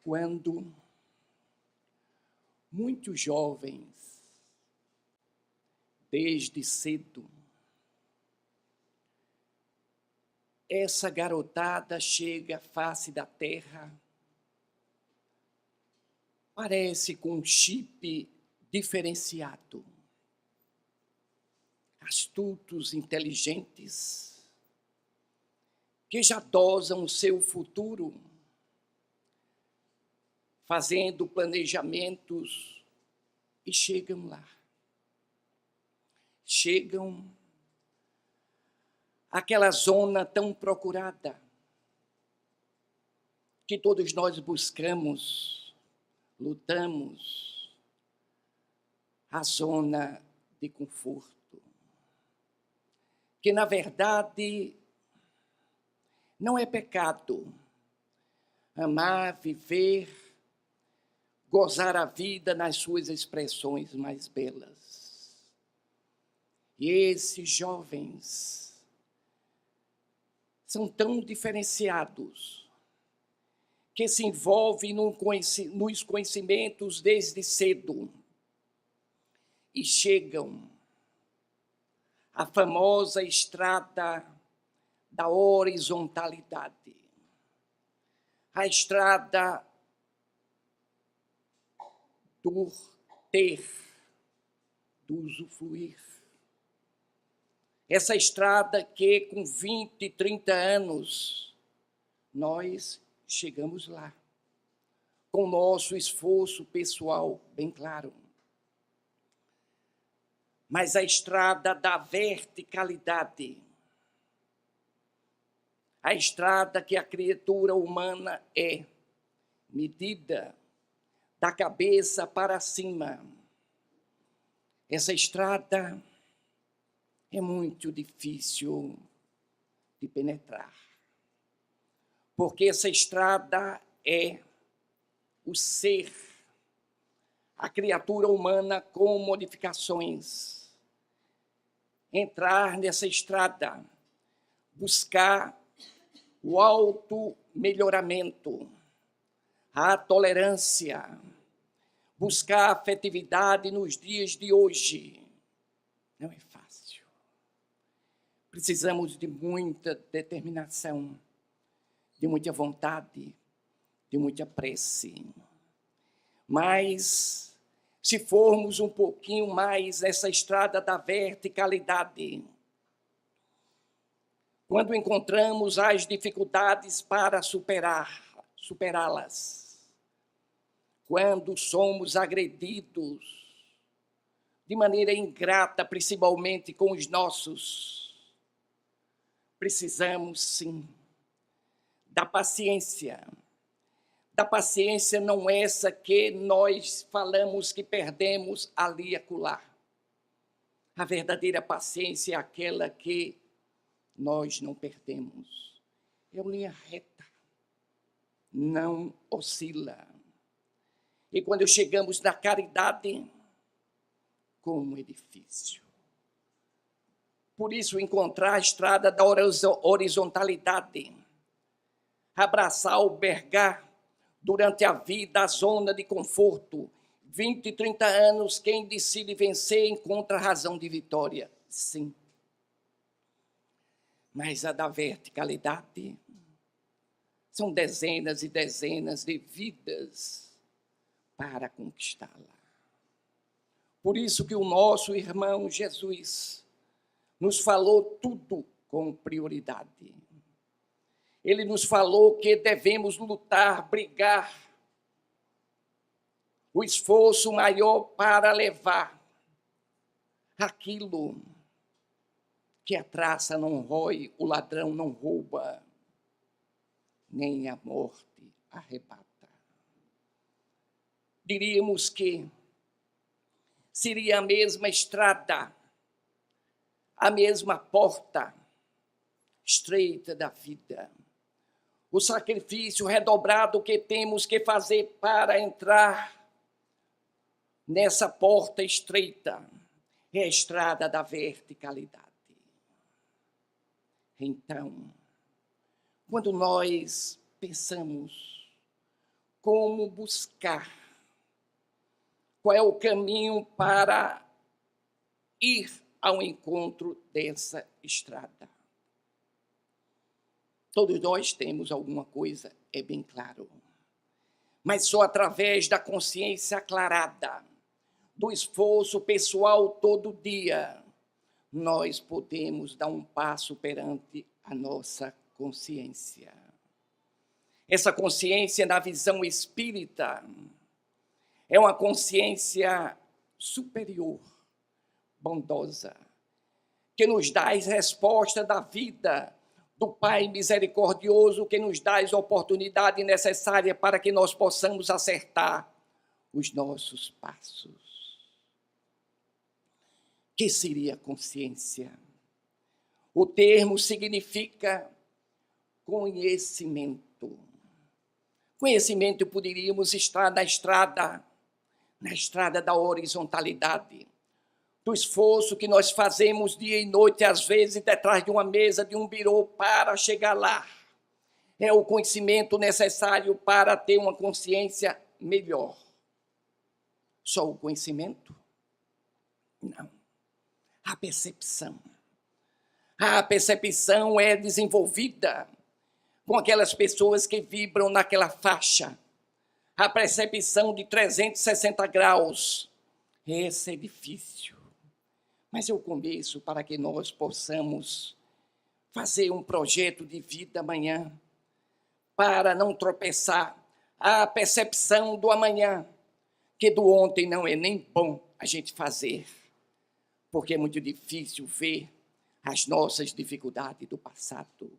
quando muitos jovens, desde cedo, essa garotada chega à face da terra, parece com um chip diferenciado, astutos, inteligentes, que já dosam o seu futuro, fazendo planejamentos e chegam lá. Chegam àquela zona tão procurada, que todos nós buscamos, lutamos, a zona de conforto, que na verdade não é pecado amar, viver, gozar a vida nas suas expressões mais belas. E esses jovens são tão diferenciados que se envolvem nos conhecimentos desde cedo e chegam à famosa estrada da horizontalidade, a estrada do ter, do usufruir. Essa estrada que com 20, 30 anos nós chegamos lá, com o nosso esforço pessoal bem claro. Mas a estrada da verticalidade, a estrada que a criatura humana é, medida da cabeça para cima. Essa estrada é muito difícil de penetrar, porque essa estrada é o ser, a criatura humana com modificações. Entrar nessa estrada, buscar o auto-melhoramento, a tolerância, buscar a afetividade nos dias de hoje. Não é fácil. Precisamos de muita determinação, de muita vontade, de muita prece. Mas, se formos um pouquinho mais nessa estrada da verticalidade, quando encontramos as dificuldades para superá-las, quando somos agredidos de maneira ingrata, principalmente com os nossos, precisamos sim da paciência. Da paciência não essa que nós falamos que perdemos ali e acolá. A verdadeira paciência é aquela que nós não perdemos. É uma linha reta, não oscila. E quando chegamos na caridade, como é difícil. Por isso, encontrar a estrada da horizontalidade, abraçar, albergar durante a vida a zona de conforto. 20, 30 anos, quem decide vencer encontra a razão de vitória. Sim. Mas a da verticalidade são dezenas e dezenas de vidas para conquistá-la. Por isso que o nosso irmão Jesus nos falou tudo com prioridade. Ele nos falou que devemos lutar, brigar, o esforço maior para levar aquilo que a traça não rói, o ladrão não rouba, nem a morte arrebata. Diríamos que seria a mesma estrada, a mesma porta estreita da vida. O sacrifício redobrado que temos que fazer para entrar nessa porta estreita é a estrada da verticalidade. Então, quando nós pensamos como buscar, qual é o caminho para ir ao encontro dessa estrada. Todos nós temos alguma coisa, é bem claro. Mas só através da consciência aclarada, do esforço pessoal todo dia, nós podemos dar um passo perante a nossa consciência. Essa consciência, na visão espírita, é uma consciência superior, bondosa, que nos dá as respostas da vida, do Pai misericordioso, que nos dá a oportunidade necessária para que nós possamos acertar os nossos passos. O que seria consciência? O termo significa conhecimento. Conhecimento poderíamos estar na estrada da horizontalidade, do esforço que nós fazemos dia e noite, às vezes, detrás de uma mesa, de um birô, para chegar lá. É o conhecimento necessário para ter uma consciência melhor. Só o conhecimento? Não. A percepção. A percepção é desenvolvida com aquelas pessoas que vibram naquela faixa. A percepção de 360 graus. Essa é difícil. Mas é o começo para que nós possamos fazer um projeto de vida amanhã, para não tropeçar. A percepção do amanhã, que do ontem não é nem bom a gente fazer, porque é muito difícil ver as nossas dificuldades do passado.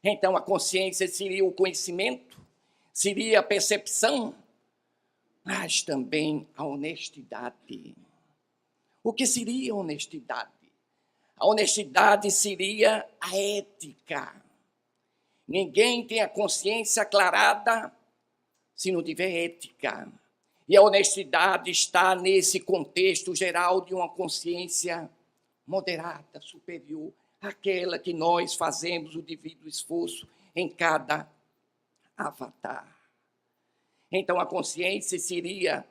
Então, a consciência seria o conhecimento, seria a percepção, mas também a honestidade. O que seria honestidade? A honestidade seria a ética. Ninguém tem a consciência aclarada se não tiver ética. E a honestidade está nesse contexto geral de uma consciência moderada, superior, aquela que nós fazemos o devido esforço em cada avatar. Então, a consciência seria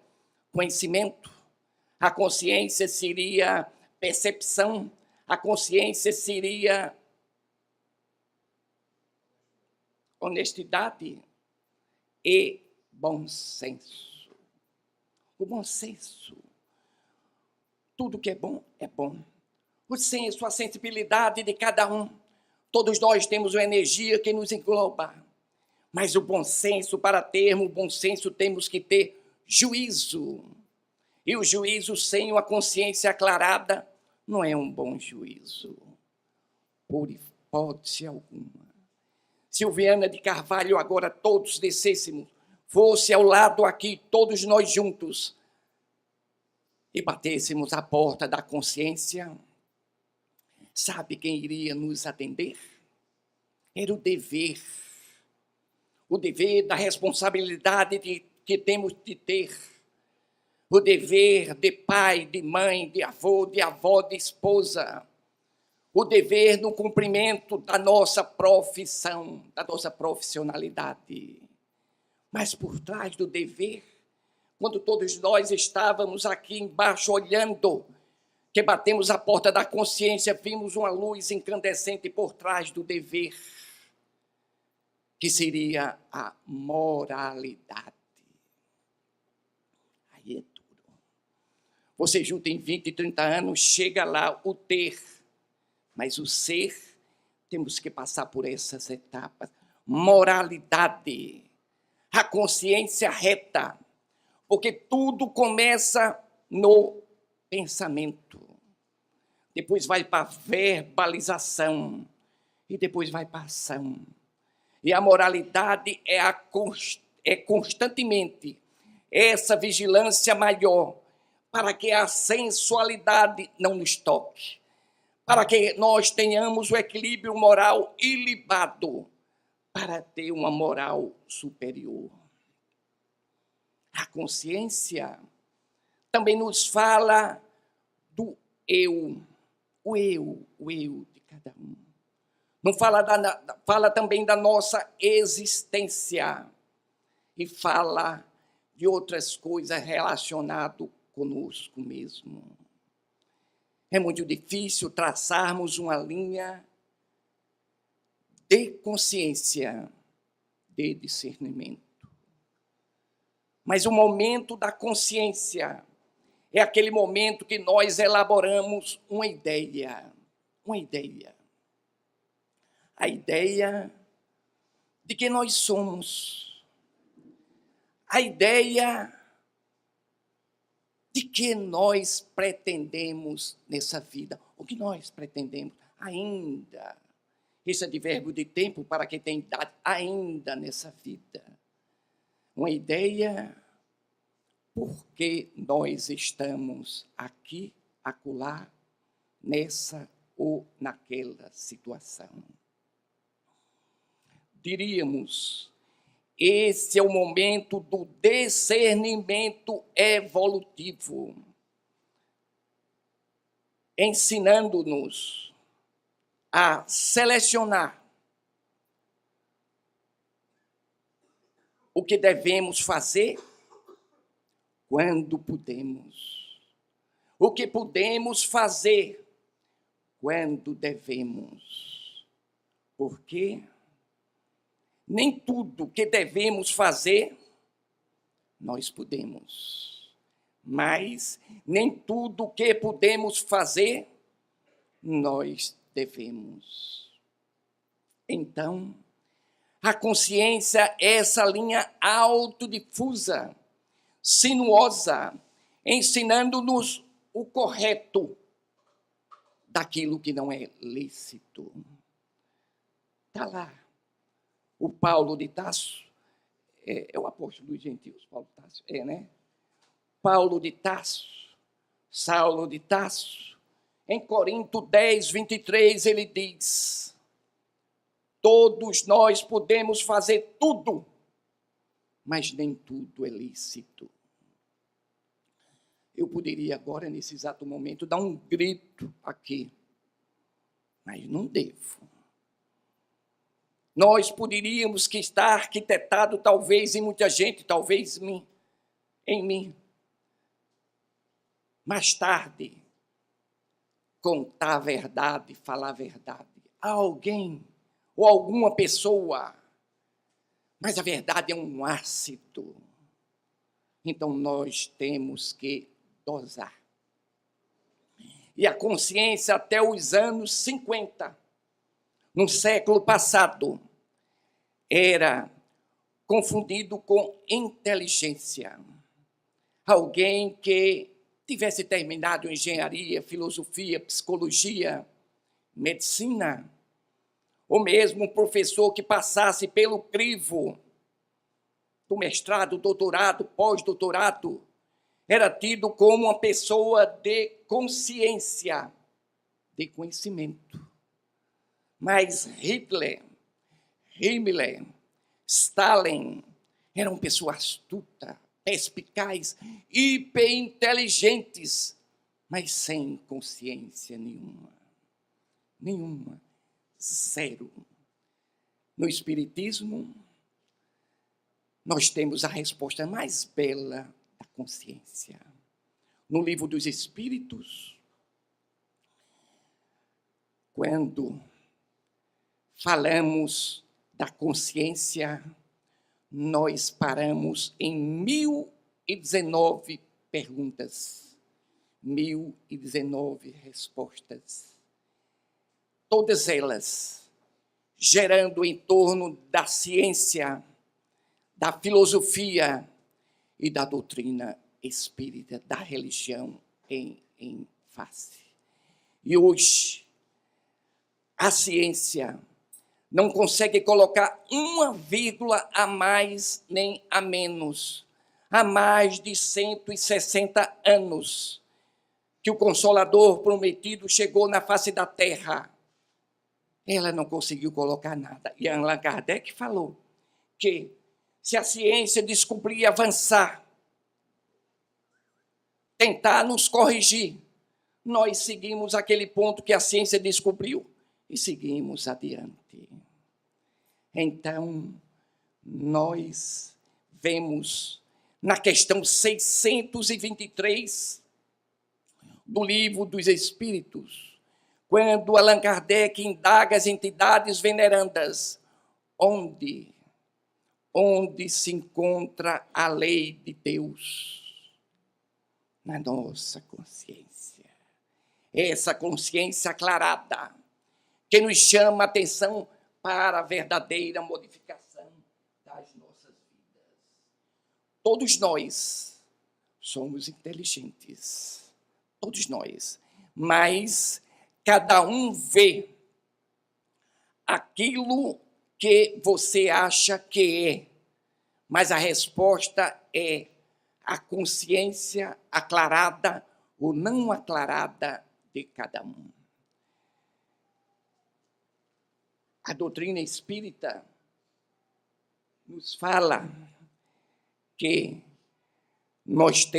conhecimento, a consciência seria percepção, a consciência seria honestidade e bom senso. O bom senso. Tudo que é bom é bom. O senso, a sensibilidade de cada um. Todos nós temos uma energia que nos engloba. Mas o bom senso, para termos o bom senso, temos que ter juízo. E o juízo sem uma consciência aclarada não é um bom juízo, por hipótese alguma. Silviana de Carvalho, agora todos descêssemos, fosse ao lado aqui, todos nós juntos, e batêssemos a porta da consciência, sabe quem iria nos atender? Era o dever da responsabilidade que temos de ter, o dever de pai, de mãe, de avô, de avó, de esposa, o dever no cumprimento da nossa profissão, da nossa profissionalidade. Mas por trás do dever, quando todos nós estávamos aqui embaixo olhando, que batemos a porta da consciência, vimos uma luz incandescente por trás do dever, que seria a moralidade. Aí é duro. Você junta em 20, 30 anos, chega lá o ter, mas o ser, temos que passar por essas etapas. Moralidade, a consciência reta, porque tudo começa no pensamento, depois vai para a verbalização, e depois vai para a ação. E a moralidade é constantemente essa vigilância maior, para que a sensualidade não nos toque, para que nós tenhamos o equilíbrio moral ilibado, para ter uma moral superior. A consciência também nos fala do eu, o eu de cada um. Não fala também da nossa existência. e fala de outras coisas relacionadas conosco mesmo. É muito difícil traçarmos uma linha de consciência, de discernimento. Mas o momento da consciência é aquele momento que nós elaboramos uma ideia. Uma ideia. A ideia de que nós somos. A ideia de que nós pretendemos nessa vida. O que nós pretendemos ainda. Esse advérbio de tempo para quem tem idade, ainda nessa vida. Uma ideia porque nós estamos aqui, acolá, nessa ou naquela situação. Diríamos, esse é o momento do discernimento evolutivo, ensinando-nos a selecionar o que devemos fazer quando podemos. O que podemos fazer quando devemos. Porque nem tudo que devemos fazer nós podemos. Mas nem tudo que podemos fazer nós devemos. Então, a consciência é essa linha autodifusa, sinuosa, ensinando-nos o correto daquilo que não é lícito. Está lá. O Paulo de Tarso, é o apóstolo dos gentios, Paulo de Tarso, né? Paulo de Tarso, Saulo de Tarso, em Corinto 10, 23, ele diz: todos nós podemos fazer tudo, mas nem tudo é lícito. Eu poderia agora, nesse exato momento, dar um grito aqui, mas não devo. Nós poderíamos que estar arquitetado, talvez em muita gente, talvez em mim. Mais tarde, contar a verdade, falar a verdade a alguém ou alguma pessoa. Mas a verdade é um ácido. Então nós temos que dosar. E a consciência até os anos 50, no século passado, era confundido com inteligência. Alguém que tivesse terminado engenharia, filosofia, psicologia, medicina, ou mesmo um professor que passasse pelo crivo do mestrado, doutorado, pós-doutorado, era tido como uma pessoa de consciência, de conhecimento. Mas Hitler, Himmler, Stalin eram pessoas astutas, perspicazes, hiperinteligentes, mas sem consciência nenhuma. Nenhuma. Zero. No Espiritismo, nós temos a resposta mais bela da consciência. No Livro dos Espíritos, quando falamos da consciência, nós paramos em 1019 perguntas, 1019 respostas. Todas elas gerando em torno da ciência, da filosofia e da doutrina espírita, da religião em face. E hoje, a ciência não consegue colocar uma vírgula a mais nem a menos. Há mais de 160 anos que o Consolador prometido chegou na face da Terra. Ela não conseguiu colocar nada. E Allan Kardec falou que se a ciência descobrir e avançar, tentar nos corrigir, nós seguimos aquele ponto que a ciência descobriu e seguimos adiante. Então, nós vemos na questão 623 do Livro dos Espíritos, quando Allan Kardec indaga as entidades venerandas, onde se encontra a lei de Deus? Na nossa consciência. Essa consciência aclarada, que nos chama a atenção para a verdadeira modificação das nossas vidas. Todos nós somos inteligentes, todos nós, mas cada um vê aquilo que você acha que é, mas a resposta é a consciência aclarada ou não aclarada de cada um. A doutrina espírita nos fala que nós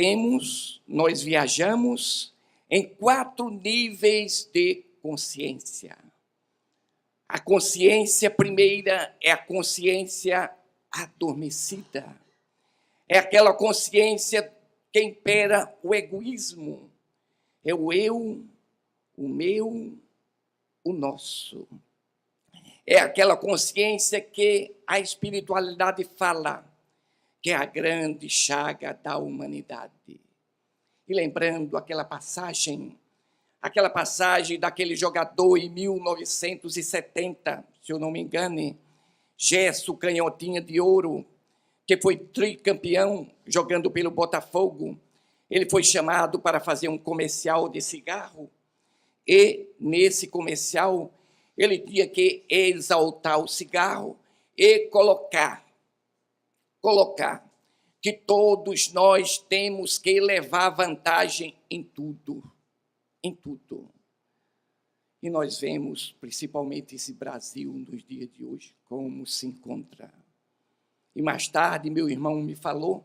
viajamos em 4 níveis de consciência. A consciência primeira é a consciência adormecida. É aquela consciência que impera o egoísmo. É o eu, o meu, o nosso. É aquela consciência que a espiritualidade fala, que é a grande chaga da humanidade. E lembrando aquela passagem daquele jogador em 1970, se eu não me engane, Gesso Canhotinha de Ouro, que foi tricampeão jogando pelo Botafogo. Ele foi chamado para fazer um comercial de cigarro e, nesse comercial, ele tinha que exaltar o cigarro e colocar que todos nós temos que levar vantagem em tudo. E nós vemos, principalmente esse Brasil, nos dias de hoje, como se encontra. E mais tarde, meu irmão me falou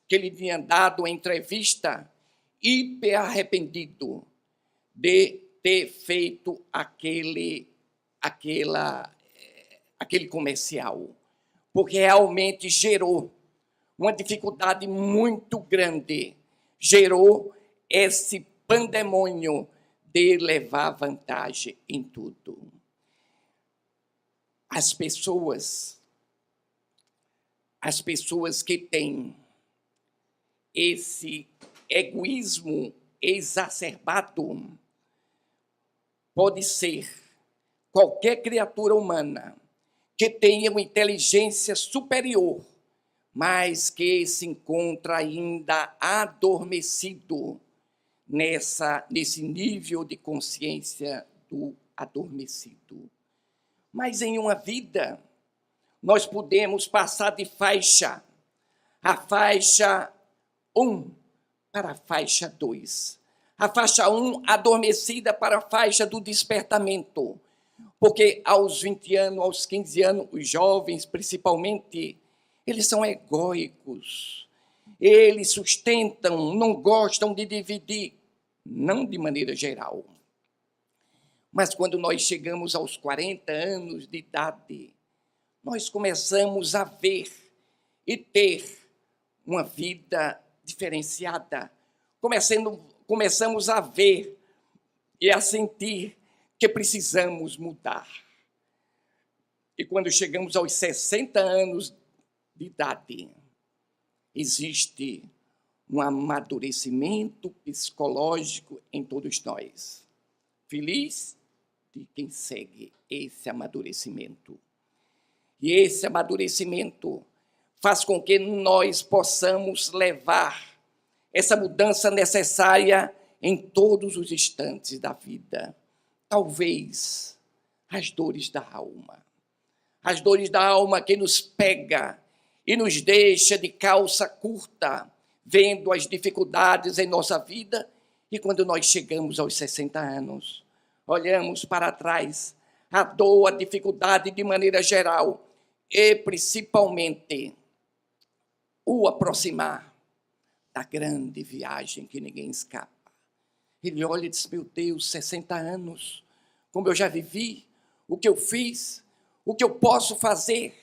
que ele tinha dado uma entrevista hiper arrependido de ter feito aquele comercial, porque realmente gerou uma dificuldade muito grande, gerou esse pandemônio de levar vantagem em tudo. As pessoas que têm esse egoísmo exacerbado, pode ser qualquer criatura humana que tenha uma inteligência superior, mas que se encontra ainda adormecido nesse nível de consciência do adormecido. Mas em uma vida, nós podemos passar de faixa, a faixa 1 para a faixa 2. A faixa 1 adormecida para a faixa do despertamento. Porque aos 20 anos, aos 15 anos, os jovens principalmente, eles são egóicos. Eles sustentam, não gostam de dividir, não de maneira geral. Mas quando nós chegamos aos 40 anos de idade, nós começamos a ver e ter uma vida diferenciada. Começamos a ver e a sentir que precisamos mudar. E quando chegamos aos 60 anos de idade, existe um amadurecimento psicológico em todos nós. Feliz de quem segue esse amadurecimento. E esse amadurecimento faz com que nós possamos levar essa mudança necessária em todos os instantes da vida. Talvez as dores da alma. As dores da alma que nos pega e nos deixa de calça curta, vendo as dificuldades em nossa vida, e quando nós chegamos aos 60 anos, olhamos para trás, a dor, a dificuldade de maneira geral, e principalmente o aproximar da grande viagem que ninguém escapa. Ele olha e diz, meu Deus, 60 anos, como eu já vivi, o que eu fiz, o que eu posso fazer,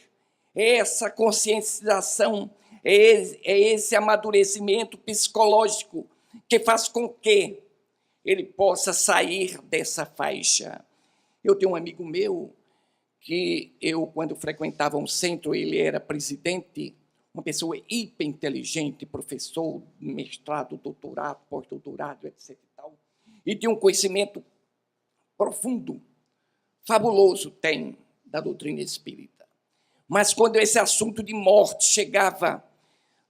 essa conscientização, É esse amadurecimento psicológico que faz com que ele possa sair dessa faixa. Eu tenho um amigo meu que quando frequentava um centro, ele era presidente, uma pessoa hiper inteligente, professor, mestrado, doutorado, pós-doutorado, etc. E tal, e tinha um conhecimento profundo, fabuloso, tem, da doutrina espírita. Mas quando esse assunto de morte chegava,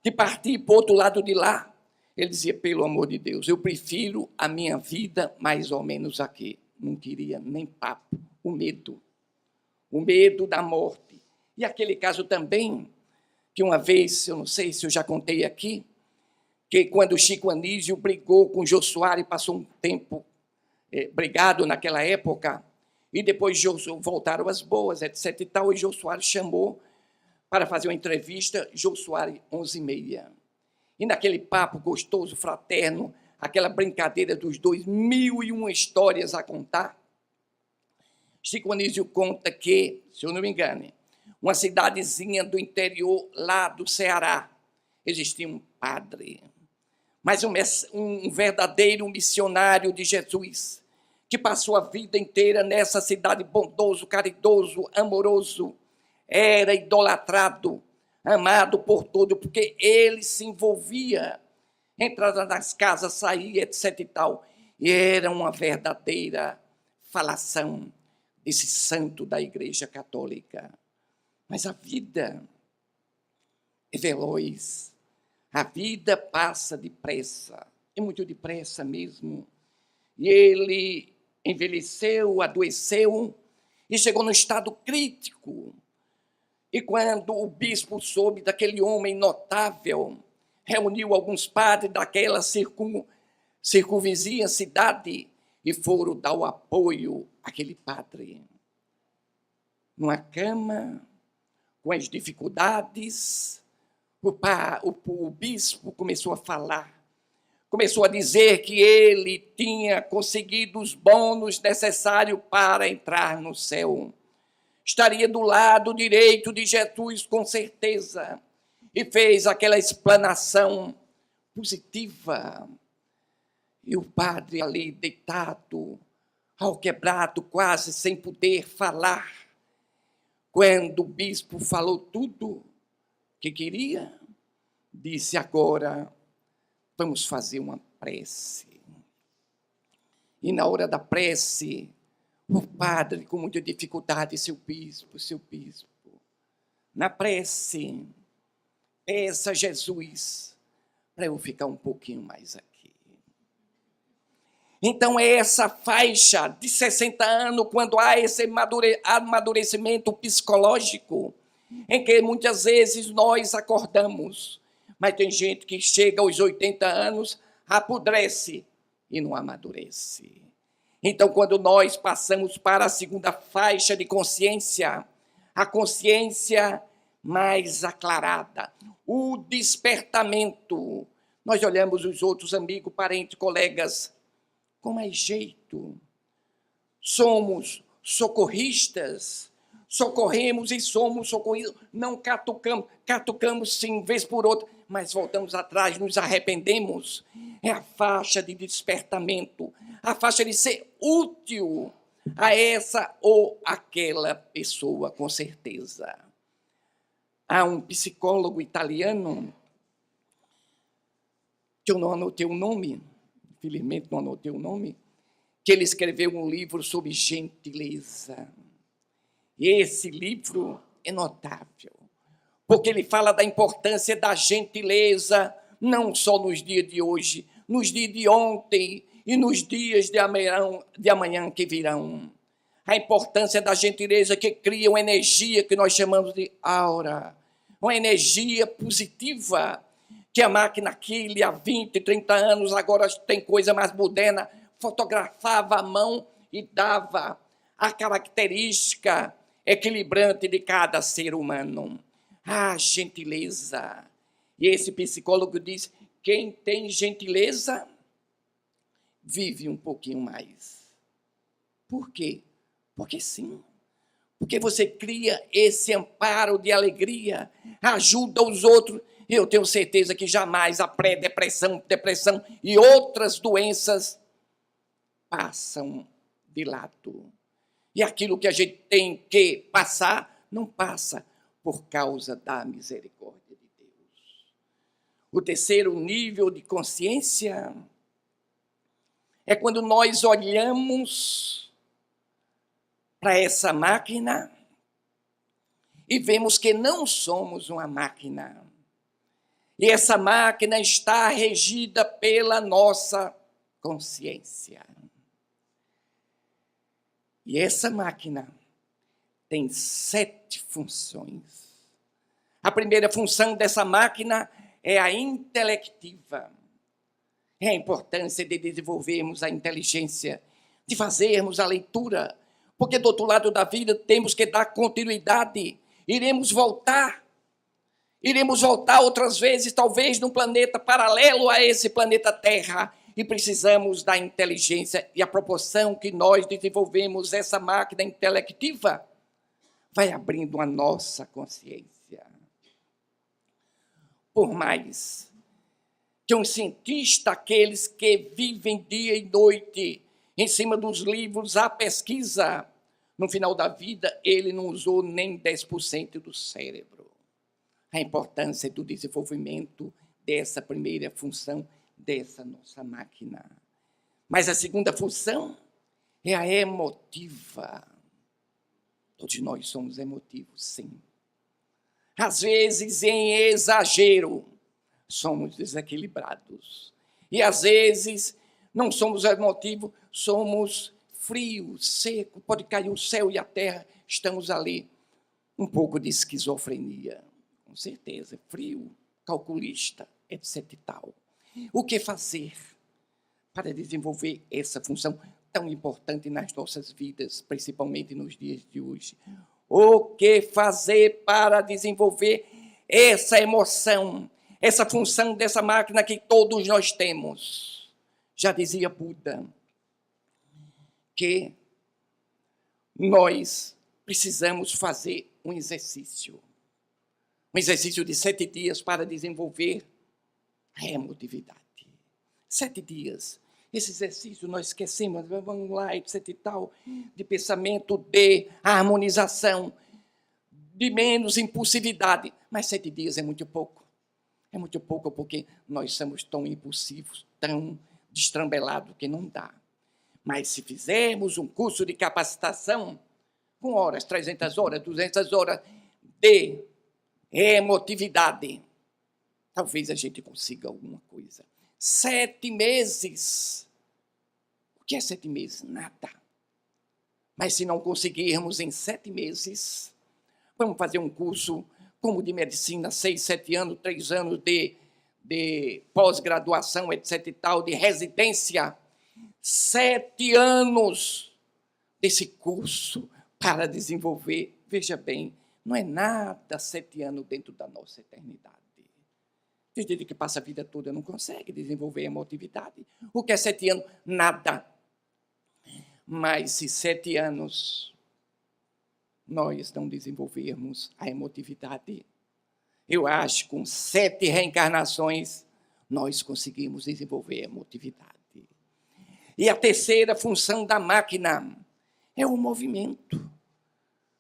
de partir para o outro lado de lá, ele dizia, pelo amor de Deus, eu prefiro a minha vida mais ou menos aqui. Não queria nem papo, o medo da morte. E aquele caso também, que uma vez, eu não sei se eu já contei aqui, que quando Chico Anísio brigou com Jô Soares, passou um tempo brigado naquela época, e depois voltaram as boas, etc. e tal, e Jô Soares chamou para fazer uma entrevista, Jô Soares, 11h30. E naquele papo gostoso, fraterno, aquela brincadeira dos dois, 1001 histórias a contar, Chico Anísio conta que, se eu não me engano, uma cidadezinha do interior lá do Ceará, existia um padre, mas um verdadeiro missionário de Jesus, que passou a vida inteira nessa cidade, bondoso, caridoso, amoroso, era idolatrado, amado por todo, porque ele se envolvia, entrava nas casas, saía, etc. e tal, e era uma verdadeira falação desse santo da Igreja Católica. Mas a vida é veloz, a vida passa depressa, é muito depressa mesmo. E ele envelheceu, adoeceu e chegou no estado crítico. E quando o bispo soube daquele homem notável, reuniu alguns padres daquela circunvizinha cidade e foram dar o apoio àquele padre. Numa cama, com as dificuldades, o bispo começou a falar, começou a dizer que ele tinha conseguido os bônus necessários para entrar no céu. Estaria do lado direito de Jesus, com certeza. E fez aquela explanação positiva. E o padre ali deitado, alquebrado, quase sem poder falar. Quando o bispo falou tudo que queria, disse, agora vamos fazer uma prece. E na hora da prece, o padre, com muita dificuldade, seu bispo, na prece, peça a Jesus para eu ficar um pouquinho mais aqui. Então, é essa faixa de 60 anos, quando há esse amadurecimento psicológico, em que muitas vezes nós acordamos, mas tem gente que chega aos 80 anos, apodrece e não amadurece. Então, quando nós passamos para a segunda faixa de consciência, a consciência mais aclarada, o despertamento, nós olhamos os outros amigos, parentes, colegas, com mais jeito. Somos socorristas, socorremos e somos socorridos, não catucamos sim, vez por outra, mas voltamos atrás, nos arrependemos. É a faixa de despertamento, a faixa de ser útil a essa ou aquela pessoa, com certeza. Há um psicólogo italiano, que eu não anotei o nome, infelizmente não anotei o nome, que ele escreveu um livro sobre gentileza. E esse livro é notável, porque ele fala da importância da gentileza, não só nos dias de hoje, nos dias de ontem e nos dias de amanhã que virão. A importância da gentileza que cria uma energia que nós chamamos de aura, uma energia positiva, que a máquina aquele há 20, 30 anos, agora tem coisa mais moderna, fotografava a mão e dava a característica equilibrante de cada ser humano. A gentileza. E esse psicólogo diz, quem tem gentileza vive um pouquinho mais. Por quê? Porque sim. Porque você cria esse amparo de alegria, ajuda os outros. E eu tenho certeza que jamais a pré-depressão, depressão e outras doenças passam de lado. E aquilo que a gente tem que passar, não passa por causa da misericórdia de Deus. O terceiro nível de consciência é quando nós olhamos para essa máquina e vemos que não somos uma máquina. E essa máquina está regida pela nossa consciência. E essa máquina tem 7 funções. A primeira função dessa máquina é a intelectiva. É a importância de desenvolvermos a inteligência, de fazermos a leitura, porque do outro lado da vida temos que dar continuidade. Iremos voltar outras vezes, talvez num planeta paralelo a esse planeta Terra, e precisamos da inteligência, e a proporção que nós desenvolvemos essa máquina intelectiva vai abrindo a nossa consciência. Por mais que um cientista, aqueles que vivem dia e noite em cima dos livros, a pesquisa, no final da vida, ele não usou nem 10% do cérebro. A importância do desenvolvimento dessa primeira função dessa nossa máquina. Mas a segunda função é a emotiva. Todos nós somos emotivos, sim. Às vezes, em exagero, somos desequilibrados. E às vezes, não somos emotivos, somos frios, secos, pode cair o céu e a terra, estamos ali. Um pouco de esquizofrenia, com certeza, frio, calculista, etc. e tal. O que fazer para desenvolver essa função tão importante nas nossas vidas, principalmente nos dias de hoje? O que fazer para desenvolver essa emoção, essa função dessa máquina que todos nós temos? Já dizia Buda que nós precisamos fazer um exercício de 7 dias para desenvolver a emotividade. 7 dias. Esse exercício nós esquecemos, vamos lá, etc e tal, de pensamento, de harmonização, de menos impulsividade. Mas 7 dias é muito pouco. É muito pouco porque nós somos tão impulsivos, tão destrambelados que não dá. Mas se fizermos um curso de capacitação, com horas, 300 horas, 200 horas de emotividade, talvez a gente consiga alguma coisa. 7 meses. O que é 7 meses? Nada. Mas se não conseguirmos em 7 meses, vamos fazer um curso como de medicina, 6, 7 anos, 3 anos de pós-graduação, etc. e tal, de residência. 7 anos desse curso para desenvolver. Veja bem, não é nada 7 anos dentro da nossa eternidade. Tem gente que passa a vida toda não consegue desenvolver a emotividade. O que é 7 anos? Nada. Mas se 7 anos nós não desenvolvermos a emotividade, eu acho que com 7 reencarnações nós conseguimos desenvolver a emotividade. E a terceira função da máquina é o movimento.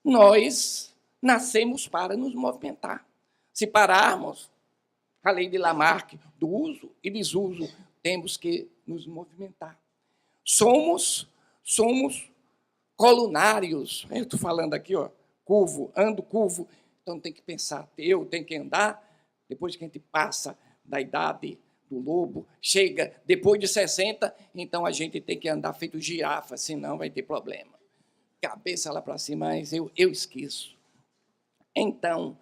Nós nascemos para nos movimentar. Se pararmos, a lei de Lamarck, do uso e desuso, temos que nos movimentar. Somos colunários. Eu estou falando aqui, curvo, ando curvo. Então tem que pensar, eu tenho que andar, depois que a gente passa da idade do lobo, chega depois de 60, então a gente tem que andar feito girafa, senão vai ter problema. Cabeça lá para cima, mas eu esqueço. Então,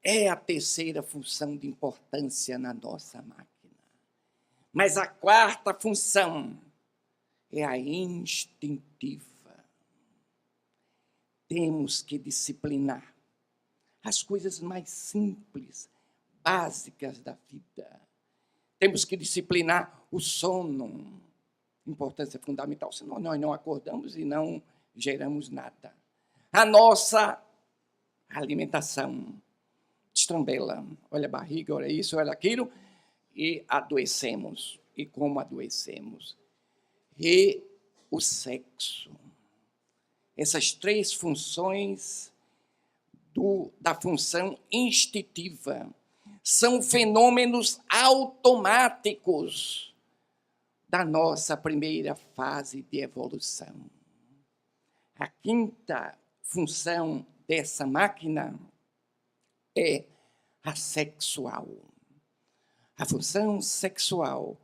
é a terceira função de importância na nossa máquina. Mas a quarta função é a instintiva. Temos que disciplinar as coisas mais simples, básicas da vida. Temos que disciplinar o sono, importância fundamental, senão nós não acordamos e não geramos nada. A nossa alimentação. destrambela. Olha a barriga, olha isso, olha aquilo, e adoecemos. E como adoecemos? E o sexo. Essas três funções da função instintiva são fenômenos automáticos da nossa primeira fase de evolução. A quinta função dessa máquina é a sexual. A função sexual,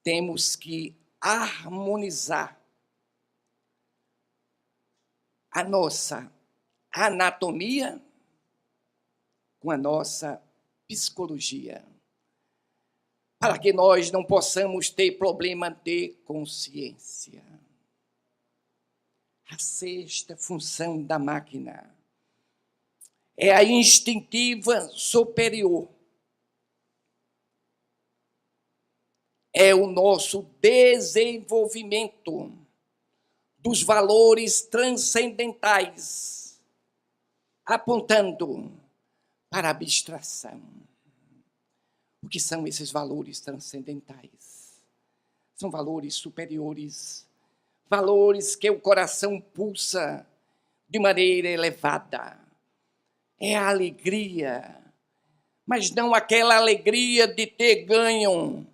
temos que harmonizar a nossa anatomia com a nossa psicologia, para que nós não possamos ter problema de consciência. A sexta função da máquina é a instintiva superior. É o nosso desenvolvimento dos valores transcendentais, apontando para a abstração. O que são esses valores transcendentais? São valores superiores, valores que o coração pulsa de maneira elevada. É a alegria, mas não aquela alegria de ter ganho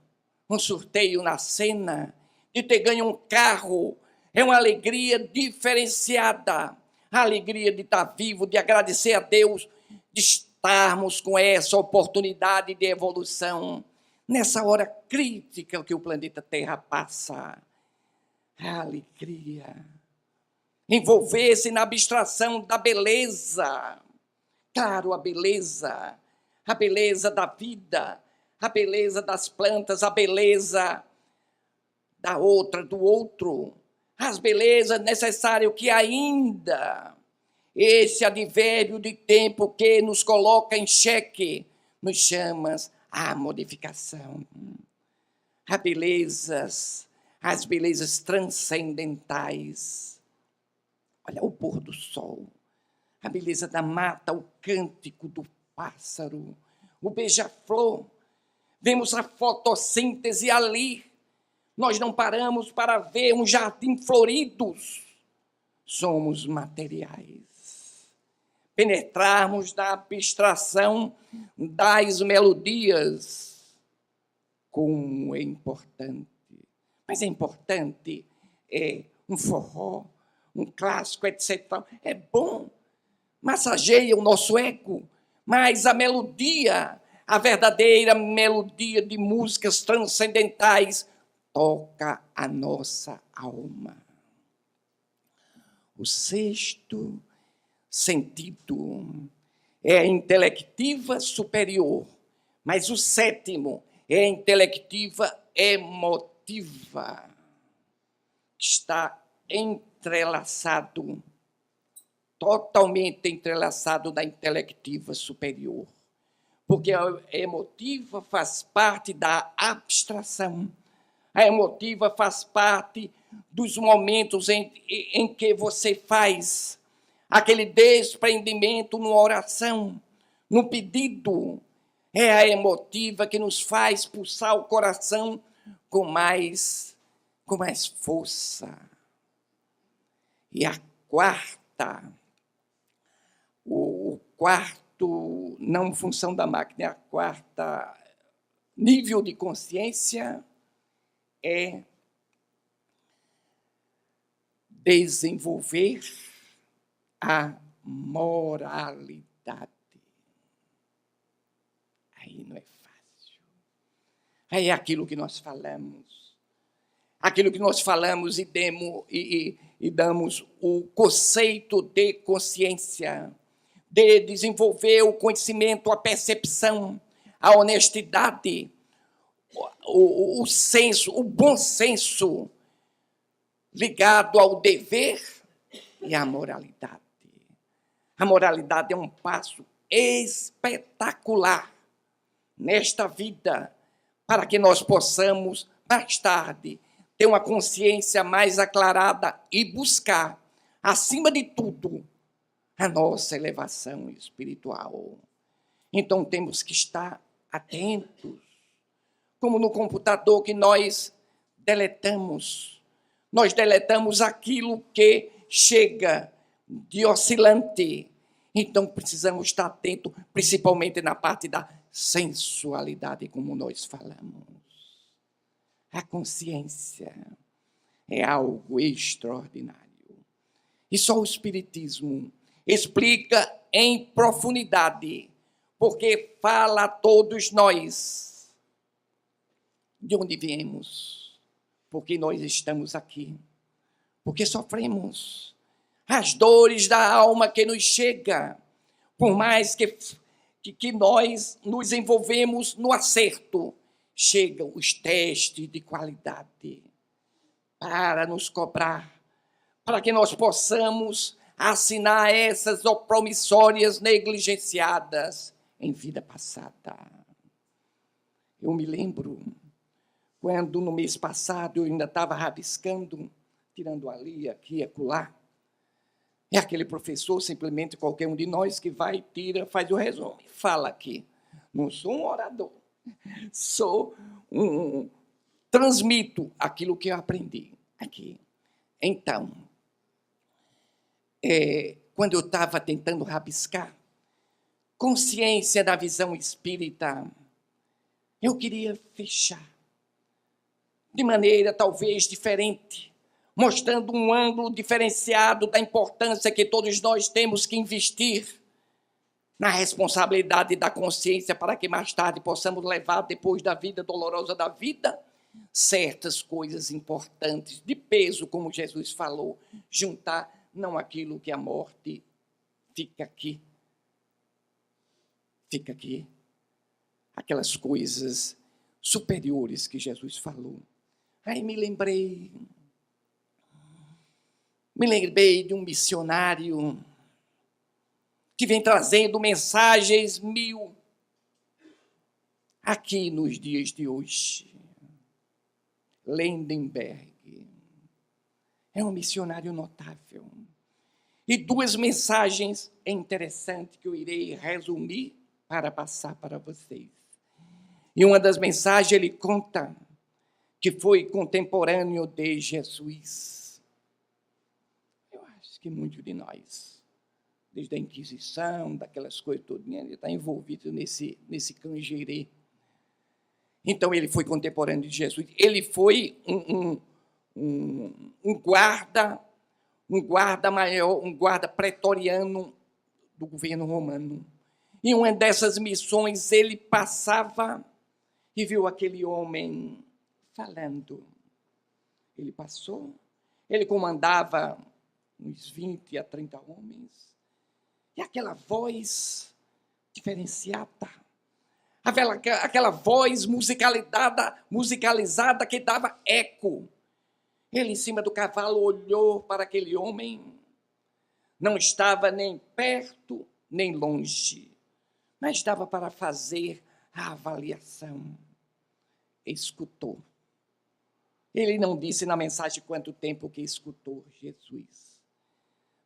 um sorteio na cena, de ter ganho um carro. É uma alegria diferenciada, a alegria de estar vivo, de agradecer a Deus, de estarmos com essa oportunidade de evolução, nessa hora crítica que o planeta Terra passa. A alegria, envolver-se na abstração da beleza. Claro, a beleza da vida, a beleza das plantas, a beleza da outra, do outro, as belezas necessárias que ainda esse advérbio de tempo que nos coloca em xeque, nos chama a modificação. As belezas transcendentais. Olha o pôr do sol, a beleza da mata, o cântico do pássaro, o beija-flor. Vemos a fotossíntese ali. Nós não paramos para ver um jardim florido. Somos materiais. Penetrarmos na abstração das melodias. Como é importante. Mas é importante, um forró, um clássico, etc. É bom, massageia o nosso ego, mas a melodia, a verdadeira melodia de músicas transcendentais, toca a nossa alma. O sexto sentido é a intelectiva superior, mas o sétimo é a intelectiva emotiva. Está entrelaçado, totalmente entrelaçado da intelectiva superior, porque a emotiva faz parte da abstração. A emotiva faz parte dos momentos em que você faz aquele desprendimento numa oração, no pedido. É a emotiva que nos faz pulsar o coração com mais força. E a quarta, o quarto, não função da máquina, a quarta nível de consciência é desenvolver a moralidade. Aí não é fácil. Aí é aquilo que nós falamos. Aquilo que nós falamos e damos o conceito de consciência, de desenvolver o conhecimento, a percepção, a honestidade, o senso, o bom senso ligado ao dever e à moralidade. A moralidade é um passo espetacular nesta vida para que nós possamos, mais tarde, ter uma consciência mais aclarada e buscar, acima de tudo, a nossa elevação espiritual. Então temos que estar atentos, como no computador que nós deletamos aquilo que chega de oscilante. Então precisamos estar atentos, principalmente na parte da sensualidade, como nós falamos. A consciência é algo extraordinário. E só o Espiritismo explica em profundidade, porque fala a todos nós de onde viemos, porque nós estamos aqui, porque sofremos as dores da alma que nos chega, por mais que nós nos envolvemos no acerto, chegam os testes de qualidade para nos cobrar, para que nós possamos assinar essas promissórias negligenciadas em vida passada. Eu me lembro quando no mês passado eu ainda estava rabiscando, tirando ali, aqui, acolá. É aquele professor, simplesmente qualquer um de nós, que vai, tira, faz o resumo e fala aqui. Não sou um orador, transmito aquilo que eu aprendi aqui. Então, quando eu estava tentando rabiscar, consciência da visão espírita, eu queria fechar de maneira talvez diferente, mostrando um ângulo diferenciado da importância que todos nós temos que investir na responsabilidade da consciência para que mais tarde possamos levar, depois da vida dolorosa da vida, certas coisas importantes, de peso, como Jesus falou, juntar não aquilo que a morte fica aqui, aquelas coisas superiores que Jesus falou. Aí me lembrei de um missionário que vem trazendo mensagens mil aqui nos dias de hoje. Lindenberg. É um missionário notável. E duas mensagens interessantes que eu irei resumir para passar para vocês. E uma das mensagens ele conta que foi contemporâneo de Jesus. Eu acho que muitos de nós, desde a Inquisição, daquelas coisas todas, ele está envolvido nesse canjerê. Então, ele foi contemporâneo de Jesus. Ele foi um guarda maior, um guarda pretoriano do governo romano. Em uma dessas missões, ele passava e viu aquele homem falando. Ele passou, ele comandava uns 20 a 30 homens, e aquela voz diferenciada, aquela voz musicalizada que dava eco. Ele, em cima do cavalo, olhou para aquele homem, não estava nem perto, nem longe, mas estava para fazer a avaliação. Escutou. Ele não disse na mensagem quanto tempo que escutou Jesus,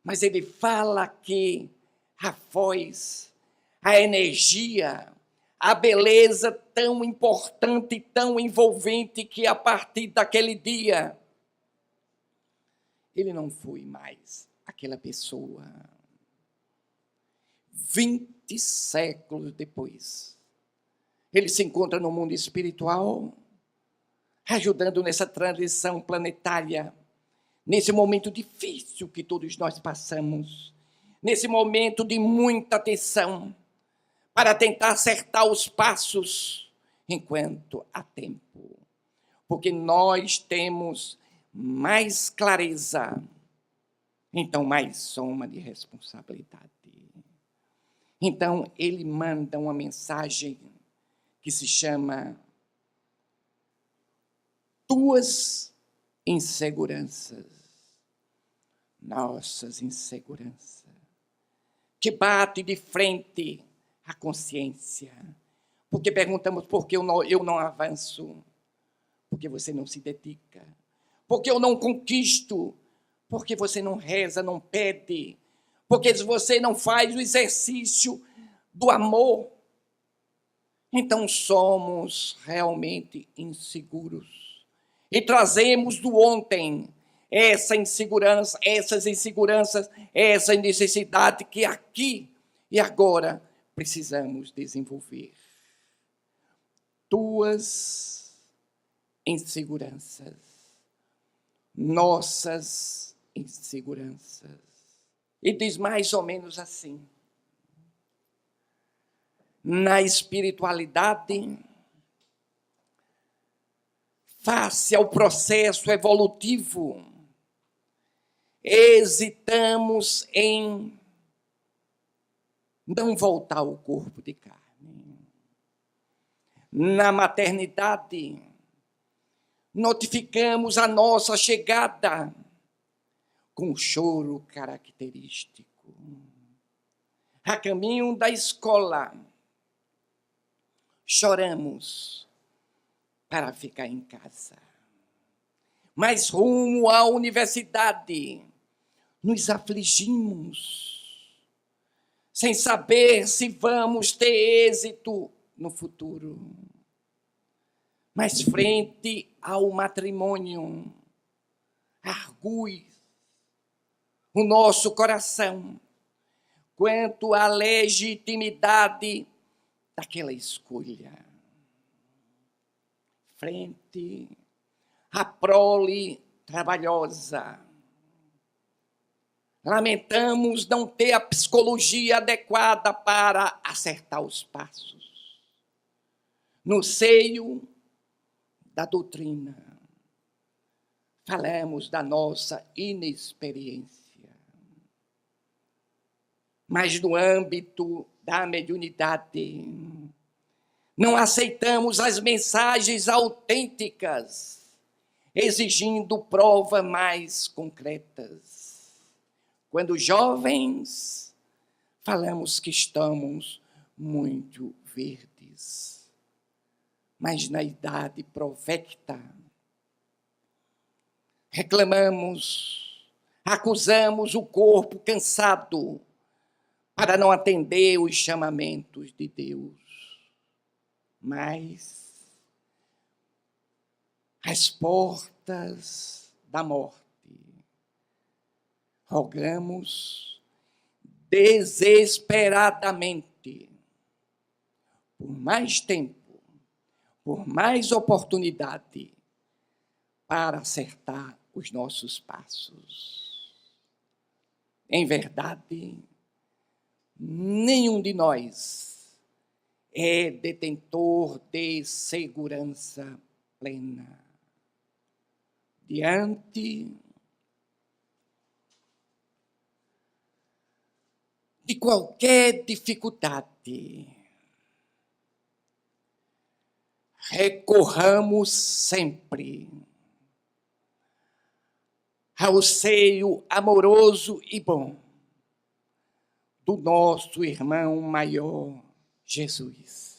mas ele fala que a voz, a energia, a beleza tão importante e tão envolvente que a partir daquele dia ele não foi mais aquela pessoa. 20 séculos depois, ele se encontra no mundo espiritual, ajudando nessa transição planetária, nesse momento difícil que todos nós passamos, nesse momento de muita tensão, para tentar acertar os passos enquanto há tempo. Porque nós temos mais clareza, então mais soma de responsabilidade. Então, ele manda uma mensagem que se chama Tuas inseguranças, nossas inseguranças, que bate de frente à consciência. Porque perguntamos por que eu não avanço, porque você não se dedica, porque eu não conquisto, porque você não reza, não pede, porque você não faz o exercício do amor, então somos realmente inseguros. E trazemos do ontem essa insegurança, essas inseguranças, essa necessidade que aqui e agora precisamos desenvolver. Tuas inseguranças, nossas inseguranças. E diz mais ou menos assim: na espiritualidade, face ao processo evolutivo, hesitamos em não voltar ao corpo de carne. Na maternidade, notificamos a nossa chegada com choro característico. A caminho da escola, choramos para ficar em casa. Mas rumo à universidade, nos afligimos, sem saber se vamos ter êxito no futuro. Mas frente ao matrimônio, argue o nosso coração quanto à legitimidade daquela escolha. Frente à prole trabalhosa, lamentamos não ter a psicologia adequada para acertar os passos. No seio da doutrina, falamos da nossa inexperiência. Mas no âmbito da mediunidade, não aceitamos as mensagens autênticas, exigindo provas mais concretas. Quando jovens, falamos que estamos muito verdes. Mas na idade provecta, reclamamos, acusamos o corpo cansado para não atender os chamamentos de Deus. Mas às portas da morte, rogamos desesperadamente por mais tempo, por mais oportunidade para acertar os nossos passos. Em verdade, nenhum de nós é detentor de segurança plena. Diante de qualquer dificuldade, recorramos sempre ao seio amoroso e bom do nosso irmão maior, Jesus.